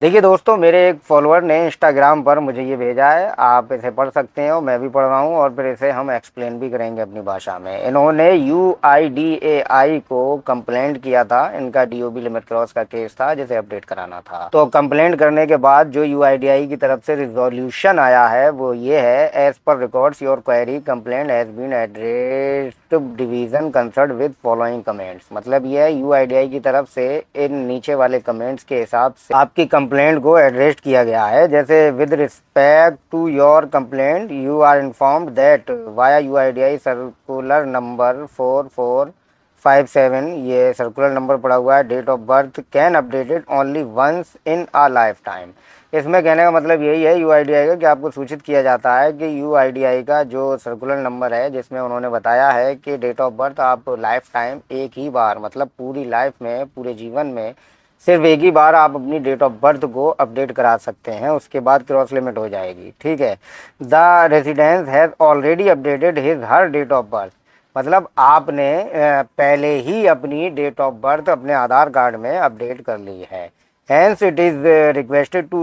देखिए दोस्तों, मेरे एक फॉलोअर ने इंस्टाग्राम पर मुझे ये भेजा है, आप इसे पढ़ सकते हैं और मैं भी पढ़ रहा हूँ और फिर इसे हम एक्सप्लेन भी करेंगे अपनी भाषा में। इन्होंने UIDAI को कंप्लेंट किया था, इनका DOB लिमिट क्रॉस का केस था जिसे अपडेट कराना था। तो कंप्लेंट करने के बाद जो UIDAI की तरफ से रिजोल्यूशन आया है वो ये है, as per records your query complaint has been addressed division concern with following comments. मतलब ये है UIDAI की तरफ से इन नीचे वाले कमेंट्स के हिसाब से आपकी कंप्लेंट को एड्रेस किया गया है। जैसे with respect to your complaint you are informed that via UIDAI circular number 4457, ये सर्कुलर नंबर पड़ा हुआ है, date of birth can updated only once in a life time. इसमें कहने का मतलब यही है UIDAI का कि आपको सूचित किया जाता है कि UIDAI का जो सर्कुलर नंबर है जिसमें उन्होंने बताया है कि डेट ऑफ बर्थ आप लाइफ टाइम एक ही बार, मतलब पूरी लाइफ में, पूरे जीवन में सिर्फ एक ही बार आप अपनी डेट ऑफ बर्थ को अपडेट करा सकते हैं, उसके बाद क्रॉस लिमिट हो जाएगी। ठीक है, the residence has already updated his her date of birth. मतलब आपने पहले ही अपनी डेट ऑफ बर्थ अपने आधार कार्ड में अपडेट कर ली है। Hence, it is requested to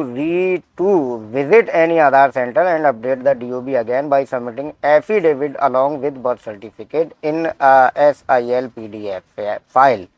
visit any Aadhaar center and update the DOB again by submitting affidavit along with birth certificate in a SIL PDF file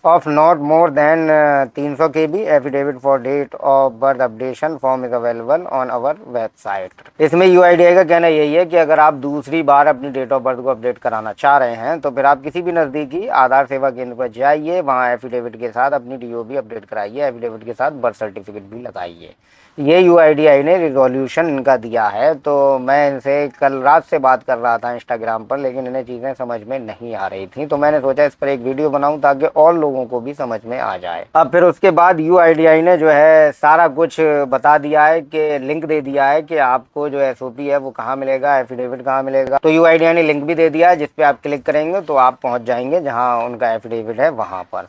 of not more than 300 KB. Affidavit for date of birth updation form is available on our website। इसमें UIDAI का कहना यही है कि अगर आप दूसरी बार अपनी डेट ऑफ बर्थ को अपडेट कराना चाह रहे हैं तो फिर आप किसी भी नज़दीकी आधार सेवा केंद्र पर जाइए, वहाँ एफिडेविट के साथ अपनी DOB अपडेट कराइए, एफिडेविट के साथ बर्थ सर्टिफिकेट भी लगाइए। ये UIDAI ने रिजोल्यूशन इनका दिया है। तो मैं इनसे कल रात से बात कर रहा था इंस्टाग्राम पर, लेकिन इन्हें चीज़ें समझ में नहीं आ रही थी, तो मैंने सोचा इस पर एक वीडियो बनाऊं ताकि और लोगों को भी समझ में आ जाए। अब फिर उसके बाद UIDAI ने जो है सारा कुछ बता दिया है कि लिंक दे दिया है कि आपको जो SOP है वो कहाँ मिलेगा, एफिडेविट कहाँ मिलेगा। तो UIDAI ने लिंक भी दे दिया है जिस पे आप क्लिक करेंगे तो आप पहुँच जाएंगे जहाँ उनका एफिडेविट है वहाँ पर।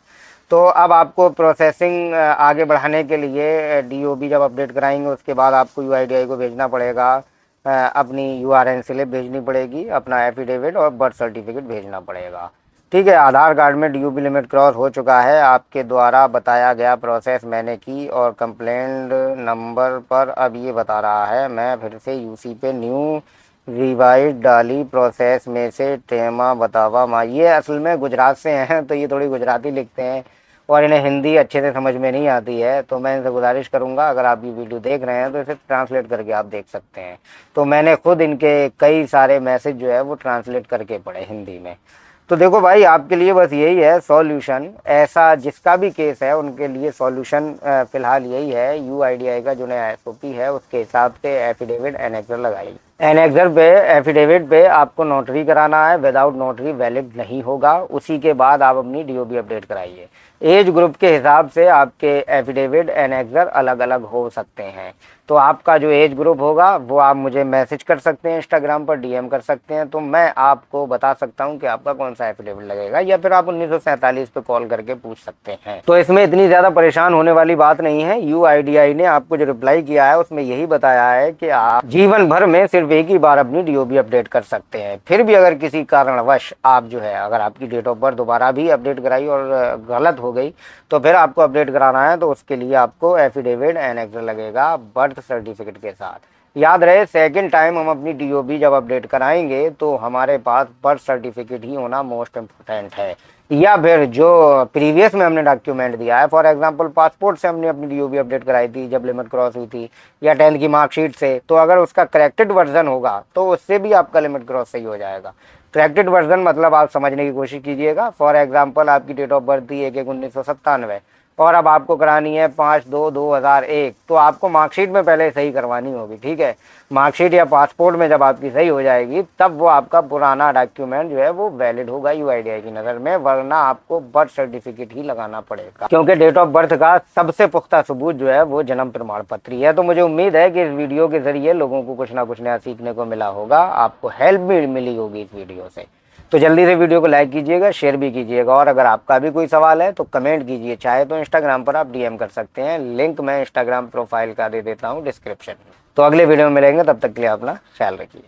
तो अब आपको प्रोसेसिंग आगे बढ़ाने के लिए DOB जब अपडेट कराएंगे उसके बाद आपको UIDAI को भेजना पड़ेगा, अपनी URN स्लिप भेजनी पड़ेगी, अपना एफिडेविट और बर्थ सर्टिफिकेट भेजना पड़ेगा। ठीक है, आधार कार्ड में DOB लिमिट क्रॉस हो चुका है, आपके द्वारा बताया गया प्रोसेस मैंने की और कंप्लेंट नंबर पर अब ये बता रहा है, मैं फिर से UC पे न्यू रिवाइज डाली प्रोसेस में से टेमा बतावा माँ। ये असल में गुजरात से हैं तो ये थोड़ी गुजराती लिखते हैं और इन्हें हिंदी अच्छे से समझ में नहीं आती है। तो मैं इनसे गुजारिश करूंगा, अगर आप ये वीडियो देख रहे हैं तो इसे ट्रांसलेट करके आप देख सकते हैं। तो मैंने खुद इनके कई सारे मैसेज जो है वो ट्रांसलेट करके पढ़े हिंदी में। तो देखो भाई, आपके लिए बस यही है सॉल्यूशन, ऐसा जिसका भी केस है उनके लिए सॉल्यूशन फिलहाल यही है, UIDAI का जो नया SOP है उसके हिसाब से एफिडेविट एनेक्सर लगाइए। एनेक्सर पे, एफिडेविट पे आपको नोटरी कराना है, विदाउट नोटरी वैलिड नहीं होगा। उसी के बाद आप अपनी DOB अपडेट कराइए। एज ग्रुप के हिसाब से आपके एफिडेविट एनेक्सर अलग अलग हो सकते हैं। तो आपका जो एज ग्रुप होगा वो आप मुझे मैसेज कर सकते हैं, इंस्टाग्राम पर DM कर सकते हैं, तो मैं आपको बता सकता हूं कि आपका कौन सा एफिडेविट लगेगा, या फिर आप 1947 पे कॉल करके पूछ सकते हैं। तो इसमें इतनी ज़्यादा परेशान होने वाली बात नहीं है। UIDAI ने आपको जो रिप्लाई किया है उसमें यही बताया है कि आप जीवन भर में सिर्फ एक ही बार अपनी DOB अपडेट कर सकते हैं। फिर भी अगर किसी कारणवश आप जो है, अगर आपकी डेट ऑफ बर्थ दोबारा भी अपडेट कराई और गलत हो गई तो फिर आपको अपडेट कराना है, तो उसके लिए आपको एफिडेविट एनेक्सर लगेगा बर्थ सर्टिफिकेट के साथ। याद रहे, सेकंड टाइम हम अपनी DOB जब अपडेट कराएंगे तो हमारे पास बर्थ सर्टिफिकेट ही होना मोस्ट इम्पोर्टेंट है, या फिर जो प्रीवियस में हमने डॉक्यूमेंट दिया है, फॉर एग्जांपल पासपोर्ट से हमने अपनी DOB अपडेट कराई थी जब लिमिट क्रॉस हुई थी, या 10th की मार्कशीट से, तो अगर उसका करेक्टेड वर्जन होगा तो उससे भी आपका लिमिट क्रॉस सही हो जाएगा। करेक्टेड वर्जन मतलब आप समझने की कोशिश कीजिएगा, फॉर एग्जांपल आपकी डेट ऑफ बर्थ थी 1/1/1997 और अब आपको करानी है 5/2/2001, तो आपको मार्कशीट में पहले सही करवानी होगी। ठीक है, मार्कशीट या पासपोर्ट में जब आपकी सही हो जाएगी तब वो आपका पुराना डॉक्यूमेंट जो है वो वैलिड होगा UIDAI की नज़र में, वरना आपको बर्थ सर्टिफिकेट ही लगाना पड़ेगा, क्योंकि डेट ऑफ बर्थ का सबसे पुख्ता सबूत जो है वो जन्म प्रमाण पत्र ही है। तो मुझे उम्मीद है कि इस वीडियो के जरिए लोगों को कुछ ना कुछ नया सीखने को मिला होगा, आपको हेल्प भी मिली होगी इस वीडियो से। तो जल्दी से वीडियो को लाइक कीजिएगा, शेयर भी कीजिएगा, और अगर आपका भी कोई सवाल है तो कमेंट कीजिए, चाहे तो इंस्टाग्राम पर आप DM कर सकते हैं, लिंक मैं इंस्टाग्राम प्रोफाइल का दे देता हूँ डिस्क्रिप्शन में। तो अगले वीडियो में मिलेंगे, तब तक के लिए अपना ख्याल रखिए।